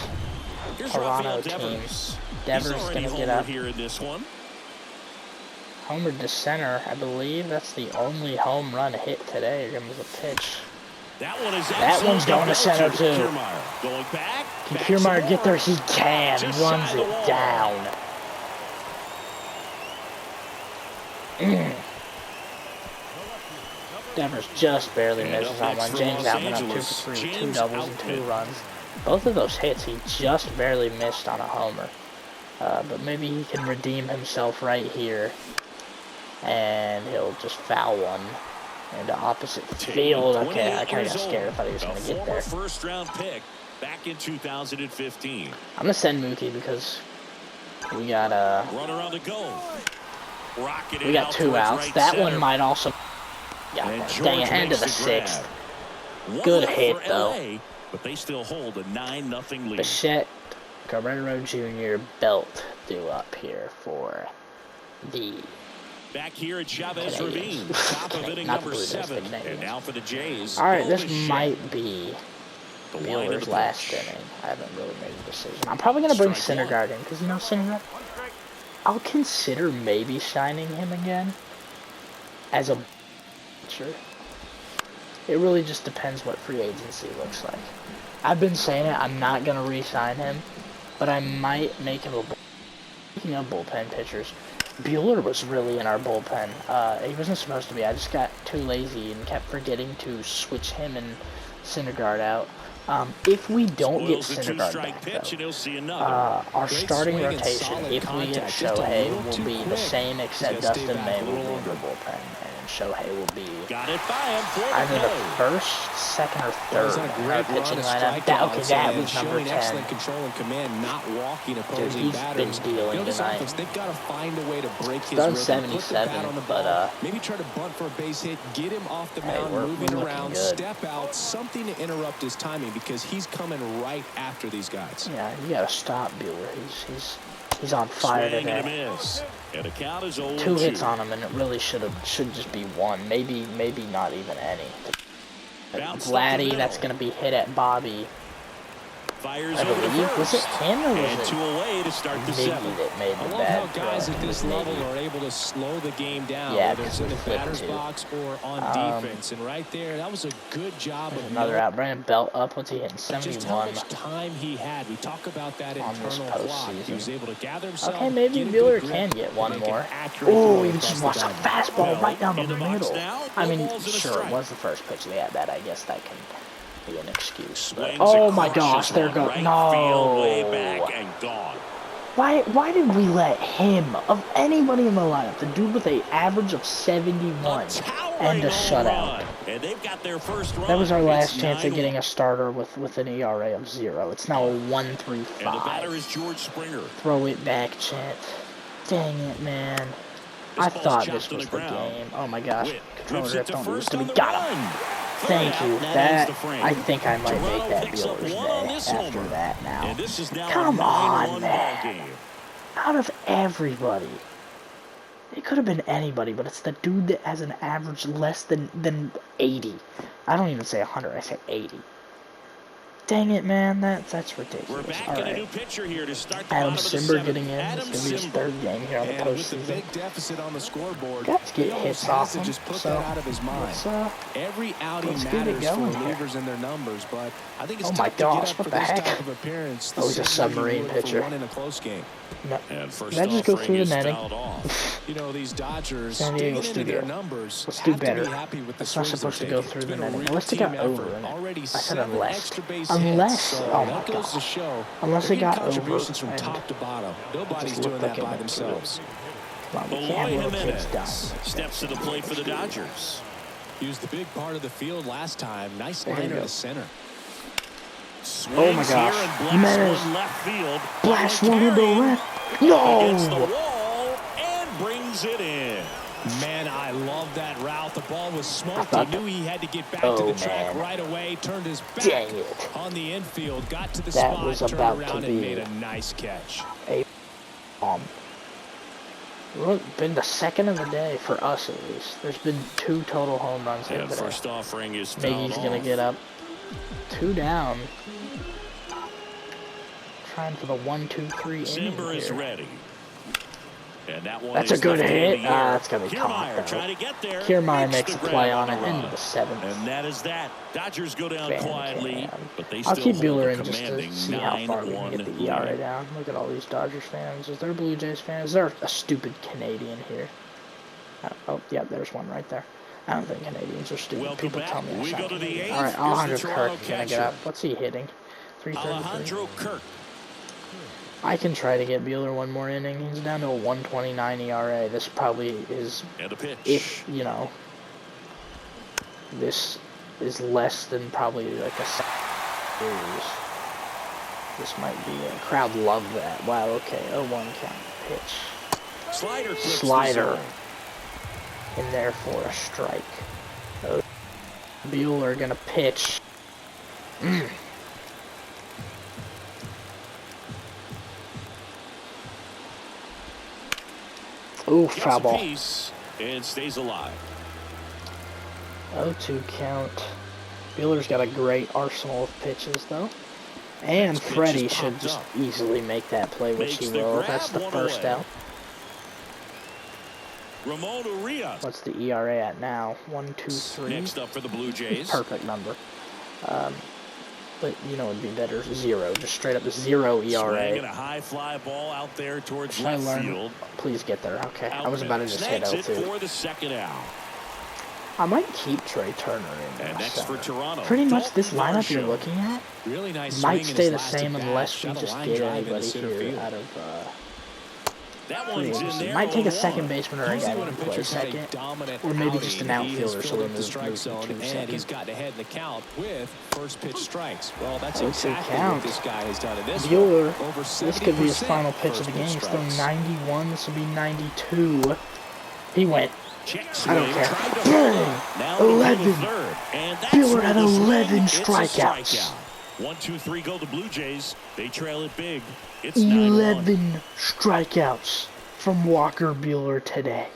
Toronto team. Devers going to get up. Here in this one. Homered to center, I believe. That's the only home run hit today. Here comes a pitch. That one's going to center too. Going back. Can Kiermaier get there? He can. Runs it down. Devers just barely misses on one. James Outman up 2 for 3, 2 doubles and 2 runs. Both of those hits, he just barely missed on a homer. But maybe he can redeem himself right here. And he'll just foul one into opposite field. Okay, I kind of got scared. I thought he was going to get there. First round pick back in 2015. I'm going to send Mookie because we got runner on the go. We got 2 outs. Right that center. One might also. Yeah, dang it, end of the 6th. Good hit though. But they still hold a 9-0 lead. Bichette Guerrero Jr. belt due up here for the. Back here at Chavez Ravine, top of inning number 7, and now for the Jays. All right, this might be Bueller's last inning. I haven't really made a decision. I'm probably gonna bring Syndergaard in because Syndergaard. I'll consider maybe signing him again as a pitcher. It really just depends what free agency looks like. I've been saying it. I'm not gonna re-sign him, but I might make him a. Speaking of bullpen pitchers. Bueller was really in our bullpen. He wasn't supposed to be. I just got too lazy and kept forgetting to switch him and Syndergaard out. If we don't get Syndergaard back, though, our starting rotation, if we get Shohei, will be the same except Dustin May will be in the bullpen. And Shohei will be either the first, second, or third in our pitching lineup. That was number 10. Control and command, not walking Dude, he's been dealing tonight. They've got to find a way to break his done rhythm, 77, on the but ball, maybe try to bunt for a base hit, get him off the mound, moving around, step out, something to interrupt his timing because he's coming right after these guys. Yeah, you gotta stop Bueller. He's on fire today. And a count is 0-2. 2 hits on him, and it really should just be 1. Maybe not even any. Vladdy, that's gonna be hit at Bobby. Fires I believe. Was it him or was it 2 away to start the Miggy 7th? that made I the love how bad guys throw? at this level are able to slow the game down, Yeah, whether it's in the batter's too. box or on defense. And right there, that was a good job of Another out. Brandon Belt up. What's he hitting? just how 71. much time he had. We talk about that On this internal clock. He postseason. was able to gather himself. Okay, maybe get a Bueller good can grip, get one make an more. accurate Oh, throw he across just the watched a diamond. fastball right down the in the box middle. now, I mean, no balls and a sure, it strike. was the first pitch they had that. I guess that can be an excuse. But, Swings oh my across gosh, his there one, goes right field, way no. back and gone. Why did we let him, of anybody in the lineup, the dude with an average of 71 and a shutout? And they've got their first run. That was our last It's chance at 9-1. getting a starter with an ERA of 0. It's now a And the batter 1.35. is George Springer. Throw it back, Chet. Dang it, man. I ball's thought chopped this to was the the ground. game. Oh my gosh. Witt Controller whips it grip, to don't do this first to on me. the Got run. him. Thank you. That That, ends the frame. I think I might Toronto make that picks up Bueller's one on day this after homer. that now. And this is now Come a 9-1 on, man. ball game. Out of everybody, it could have been anybody, but it's the dude that has an average less than 80. I don't even say 100, I say 80. Dang it, man. That's ridiculous. We're back All in right. a new pitcher here to start the Adam bottom of the Simber seventh. getting in. Adam It's going to be his Simber. third game here on the And with the postseason. big deficit on the scoreboard, Guys get he almost hits has off to him, just put so that out of his mind. Every outing let's get it matters for going here. relievers and their numbers, but I think it's Oh tough my to gosh, get up what for the this heck? type of appearance. Oh, he's a submarine pitcher. One in a close game. No, And first that just go offering through the is netting. fouled off. You know, these Dodgers San Diego digging into their studio. numbers. Let's do have to better. be happy with the It's not swings supposed to they're go taking. through It's the been a netting. real Unless it got team over effort. in it. Already I said 7 unless. extra base Unless. hits, so Oh my that goes to gosh. show Unless they're it getting got over. contributions from and top to bottom. Nobody's just doing looked that like it by went themselves. Come on, we can't Eloy have little kids Jimenez down. steps to the plate for the Dodgers. He was the big part of the field last time. Nice There you liner go. to center. Oh my Swings gosh. here and blasts Jimenez. one left field. Blast Ball one into carrying left. against the No! wall and brings it in. Man, I love that route. The ball was smoked. thought He knew he had to get back Oh, to the track man. right away. Turned his back Dang it. on the infield. Got to the That spot, was turned about to around, be- and made a nice catch. Look, been the second of the day for us at least. There's been 2 total home runs here And today. first offering is fouled Miggy's gonna off. get up. 2 down. Trying for the 1-2-3 inning Simber is here. ready. And that one That's a is good lifted in hit. the air. That's gonna be caught, Kiermaier though. trying to get there. Kiermaier Hits makes the a play ground on it the into run. the 7th. And that is that. Dodgers go down Fan quietly, cam. but they I'll still keep hold Bueller a in just to commanding see how far we can 9-1 get the ERA lead. down. Look at all these Dodgers fans. Is there a Blue Jays fan? Is there a stupid Canadian here? Oh, yeah, there's one right there. I don't think Canadians are stupid. Welcome People back. tell me I We sound go to the Canadian. eighth. All right, Here's the Alejandro Toronto Kirk gonna get catcher. up. What's he hitting? 333. Alejandro Kirk. I can try to get Bueller one more inning. He's down to a 1.29 ERA. This probably is, And a pitch. if, you know, this is less than probably like a series. This might be a crowd love that. Wow, okay, 0-1 count. Pitch. Slider clips the Slider zone. in there for a strike. Oh, Bueller gonna pitch. Ooh, Gets foul a ball. piece and stays alive. 0-2 count. Bueller's got a great arsenal of pitches, though. And Next pitch Freddie is should popped just up. easily make that play, which Makes he the will. grab, That's the one first away. out. Ramon Urias. What's the ERA at now? 1-2-3. Next up for the Blue Jays. Perfect number. But you know it'd be better 0, just straight up 0 Swinging a ERA. high fly ball out there towards Should I left learn? field. Please get there. Okay, I was about to just hit Snags it L2. for the second out. I might keep Trey Turner in. And next for Toronto. Pretty much this Dalton lineup you're Varsho. looking at Really nice might swing in stay his the last same at-bat. unless we Shot a just line get drive into anybody center here field. out of That free one's in agency. there. Might take a 0-1. second baseman or a Usually guy when who a can play pitcher's had a second. dominant Or maybe just an outing, he has outfielder, so filled we up the move strike to zone, and second. he's gotten ahead in the count with first pitch strikes. Well, that's 0-2 exactly count. what this guy has done in this Bueller, one. Over this could be his 70% final pitch of the first game. pitch He's throwing strikes. 91. This will be 92. He went. Check I don't swing, care. tried to Bang! hold it. Now to 11. the third. And that's Bueller where had the swing, 11 it's a strikeouts. strikeout. 1-2-3 go the Blue Jays. They trail it big. It's 9-1. 11 strikeouts from Walker Bueller today.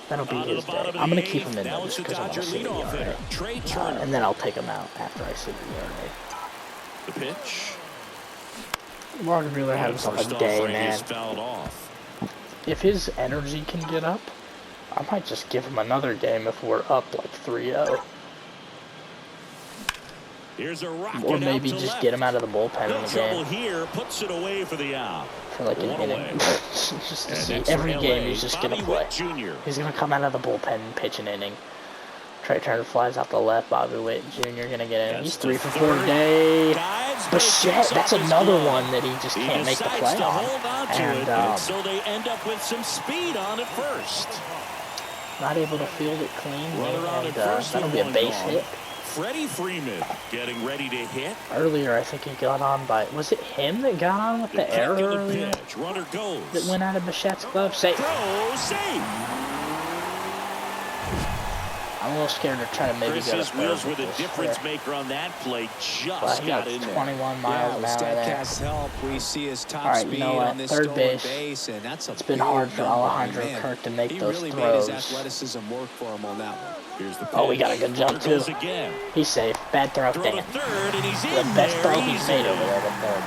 That'll be Out of his the day. bottom of I'm the going to keep eighth. him in Now there it's just the because I want Dodger to see the leadoff ERA. hitter, Trey Turner. And then I'll take him out after I see the ERA. The pitch. Walker Bueller had himself First a day, offering man. is fouled off. If his energy can get up, I might just give him another game if we're up like 3-0. Here's a rocket Or maybe out to just left. get him out of the bullpen No in the trouble game here. Puts it away for the out. for like an One inning. away. Just to And see. next for Every LA, game he's just going Bobby to play. Witt Jr. He's going to come out of the bullpen and pitch an inning. Trey Turner flies out the left. Bobby Witt Jr. going to get in. That's He's the 3 for 4 third. today. Dives, but Bichette, takes that's off his another glove. one that he just He can't make the decides play to on. hold on to And it, and so they end up with some speed on it first. not able to field it clean. Runner out And at first that'll with be a one base gone. hit. Freddie Freeman getting ready to hit. Earlier, I think he got on by... Was it him that got on with the error Calculated earlier? pitch. Runner goes. That went out of Bichette's glove? Safe. Throw, safe. I'm a little scared to try to maybe go to His third. wheels were the difference maker on that play. Just he got got in there. 21 miles an hour there. Help, we see his top All right, speed you know what? on this Third stolen base. and that's It's been hard for Alejandro Kirk to make those really throws. Made his athleticism work for him on that one. Here's the Oh, we got a good jump too. He's safe. Bad throw. Dang it. Third, and he's The in best there. throw he's made over there. The third.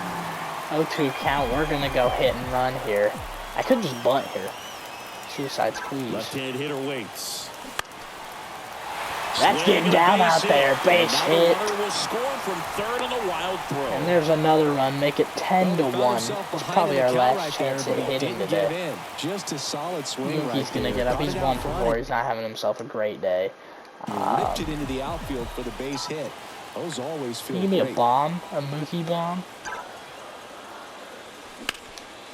0-2 count. We're gonna go hit and run here. I could just bunt here. Suicide squeeze. Left-hand hitter waits. That's getting down out there. Base hit. Will score from third on a wild throw. And there's another run. Make it 10-1. It's probably our last chance at hitting today. Just a solid swing. He's gonna get up. He's 1 for 4. He's not having himself a great day. Lifted into the outfield for the base hit. Those always feel Give me great. a bomb, a Mookie bomb.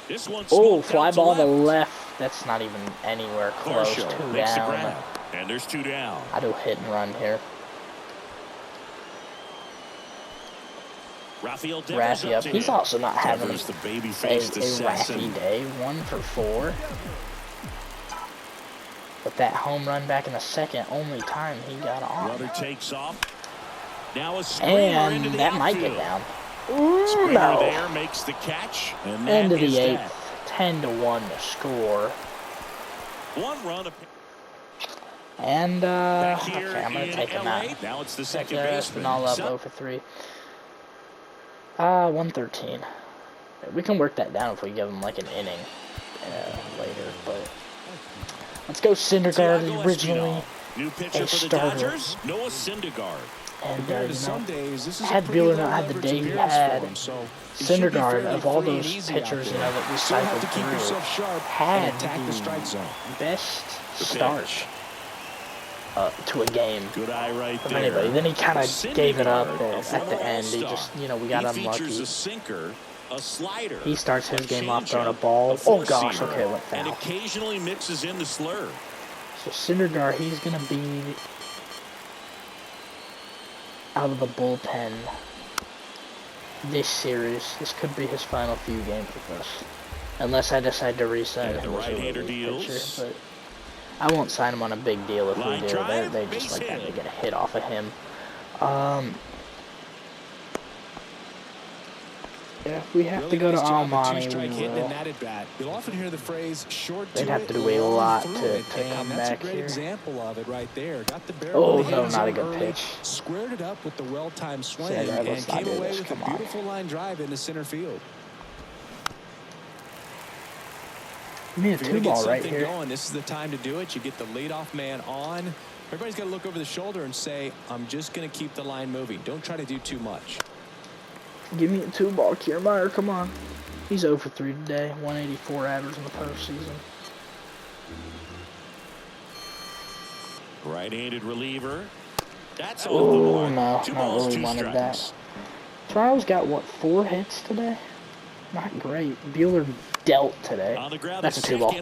This one's Oh, fly ball to left. That's not even anywhere close. 2 down. And there's 2 down. I do hit and run here. Raffy up. He's also not having a Raffy day. 1 for 4. But that home run back in the second, only time he got on. Runner takes off. Now a and that might get down. Ooh, no. There makes the catch. And end of the 8th. 10-1 to score. 1 run. And, okay, I'm going to take him out. Now it's the second baseman. All up 0 for 3. 113. We can work that down if we give him, like, an inning later, but... Let's go Syndergaard, originally New pitcher a for the starter. Dodgers, Noah Syndergaard. And, had Buehler not had the day he had, Syndergaard, of all those pitchers, that we cycled through, had the best start to a game Good eye right of there. anybody. Then he kind of gave it up at the end. He just, we got unlucky. A sinker, a slider, he starts his game off throwing a ball. Oh gosh, okay, it went foul. And occasionally mixes in the slur. So Syndergaard, he's going to be out of the bullpen this series. This could be his final few games with us. Unless I decide to re-sign him as a relief pitcher. But I won't sign him on a big deal if we do. They just like to get a hit off of him. If we have to go to Almani, we will. You'll often hear the phrase short. They'd have to do a lot to come back here. Example of it right there. Got the Oh no, not a good pitch. Squared it up with the well-timed swing and came away with a beautiful line drive into center field. Give me a 2-ball right here. This is the time to do it. You get the leadoff man on. Everybody's got to look over the shoulder and say, I'm just going to keep the line moving. Don't try to do too much. Give me a 2-ball, Kiermaier, come on. He's 0 for 3 today, 184 average in the postseason. Right-handed reliever. That's oh, no, not really wanted that. Toronto's got, what, 4 hits today? Not great. Buehler dealt today. That's a 2-ball.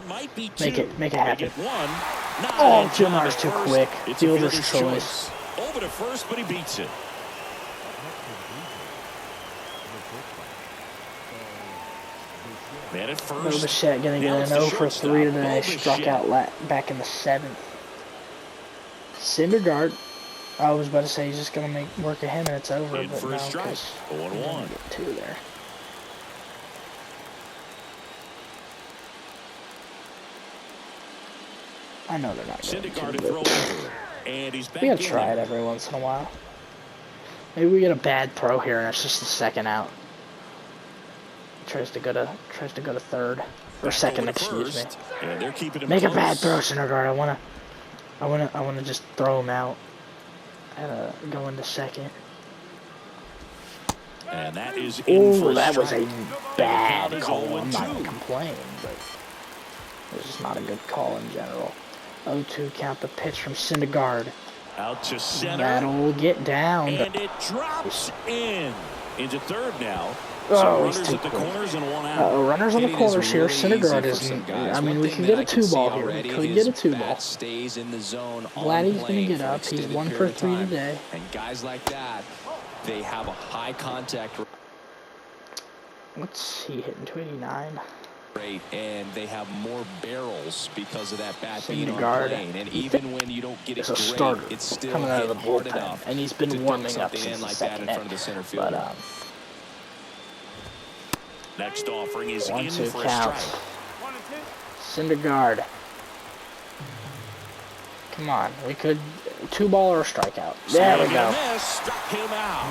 Make it happen. Oh, Kiermaier's too quick. Buehler's choice. Over to first, but he beats it. Man at first. Bichette gonna get an 0 for 3 today. Struck out back in the 7th. Syndergaard, I was about to say he's just gonna make work of him and it's over, but no, because 0-1. Get 2 there. I know they're not going to, but we gotta try it every once in a while. Maybe we get a bad throw here and it's just the second out. Tries to go to third or second, excuse me. Make a bad throw, Syndergaard. I wanna just throw him out and go into second. And that is that was a bad call. I'm not gonna complain, but this is not a good call in general. 0-2 count, the pitch from Syndergaard. Out to center. That'll get down. And it drops into third now. Oh, he's too at the quick. Corners and 1 out. Runners on the corners here. Syndergaard isn't. I mean, we can get a 2-ball here. We could get a 2-ball. Vladdy's gonna get up. He's 1 for 3 today. And guys like that, they have a high contact. What's he hitting? 289. great, and they have more barrels because of that bat being on Syndergaard. plane. And even when you don't get it great, starter it's still coming out of the hard bullpen, enough and he's been warming up since the like second that in front of the center fielder. But Next offering is in 1-2 for count. a strike. Syndergaard. Come on, we could 2-ball or a strikeout. There we go.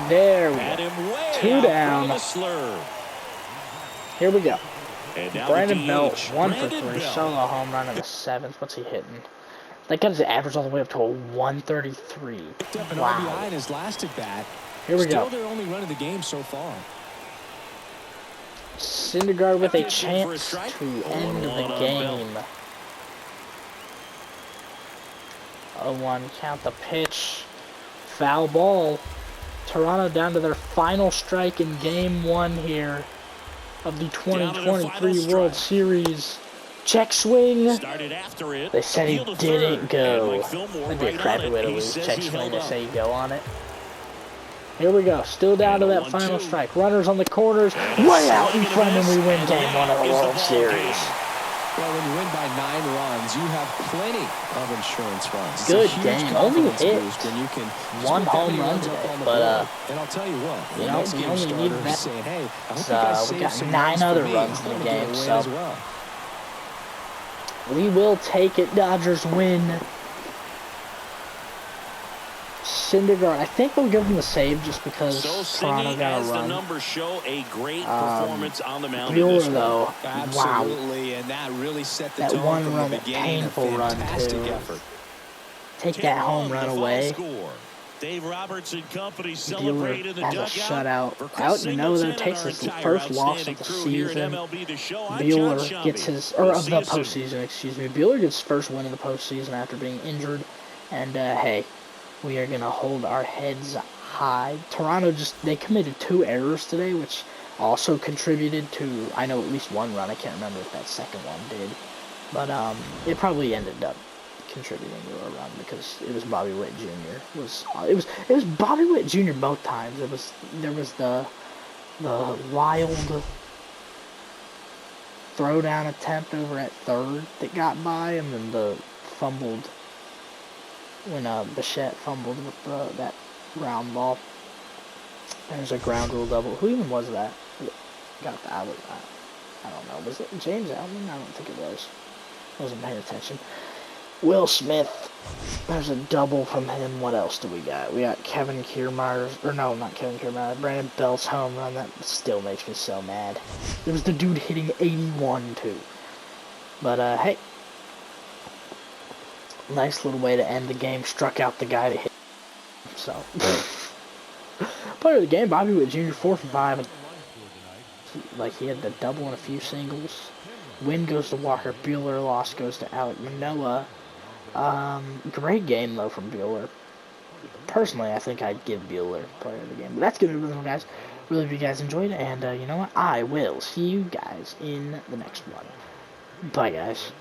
There we go. 2 down. Here we go. Brandon Belt, 1 for 3, solo home run in the 7th. What's he hitting? That got his average all the way up to a 133. Wow. RBI in his last at bat. Here we go. Still their only run of the game so far. Syndergaard with a chance to end the game. 0-1, count the pitch. Foul ball. Toronto down to their final strike in game 1 here of the 2023 World Series. Check swing. They said he didn't go. That'd be a crappy way to lose. Check swing. They say you go on it. Here we go. Still down to that final strike. Runners on the corners. Way out in front, and we win game 1 of the World Series. Well, when you win by 9 runs, you have plenty of insurance runs. Good game. Only hit when you can 1 home run today, but and I'll tell you what, you know, we only need that. Saying, hey, We got 9 other runs in the game, so we will take it. Dodgers win. Syndergaard, I think they'll give him the save just because Toronto got a run. Buehler, though, absolutely, wow. And that really set the that tone 1 from run, the that beginning. painful run, too. Effort. Take that home run away. Dave Roberts and company celebrated the dugout. Has a shutout. Out, you know, that takes his first loss of the season. Buehler gets his, or of the postseason, excuse me. Buehler gets his first win of the postseason after being injured. And, hey, we are going to hold our heads high. Toronto they committed 2 errors today, which also contributed to, I know, at least 1 run. I can't remember if that second one did. But, it probably ended up contributing to a run because it was Bobby Witt Jr. It was Bobby Witt Jr. both times. There was the wild throwdown attempt over at third that got by, and then the fumbled when Bichette fumbled with that ground ball. There's a ground rule double. Who even was that? Got the out of that. I don't know. Was it James Allen? I don't think it was. I wasn't paying attention. Will Smith, there's a double from him. What else do we got? We got Kevin Kiermaier's, or no, not Kevin Kiermaier, Brandon Belt's home run. That still makes me so mad. There was the dude hitting 81, too. But, hey. Nice little way to end the game. Struck out the guy that hit him. So, player of the game, Bobby Witt Jr., 4 for 5. Like, he had the double and a few singles. Win goes to Walker Buehler. Loss goes to Alek Manoah. Great game, though, from Buehler. Personally, I think I'd give Buehler player of the game. But that's good, guys. Really hope you guys enjoyed it. And, you know what? I will see you guys in the next one. Bye, guys.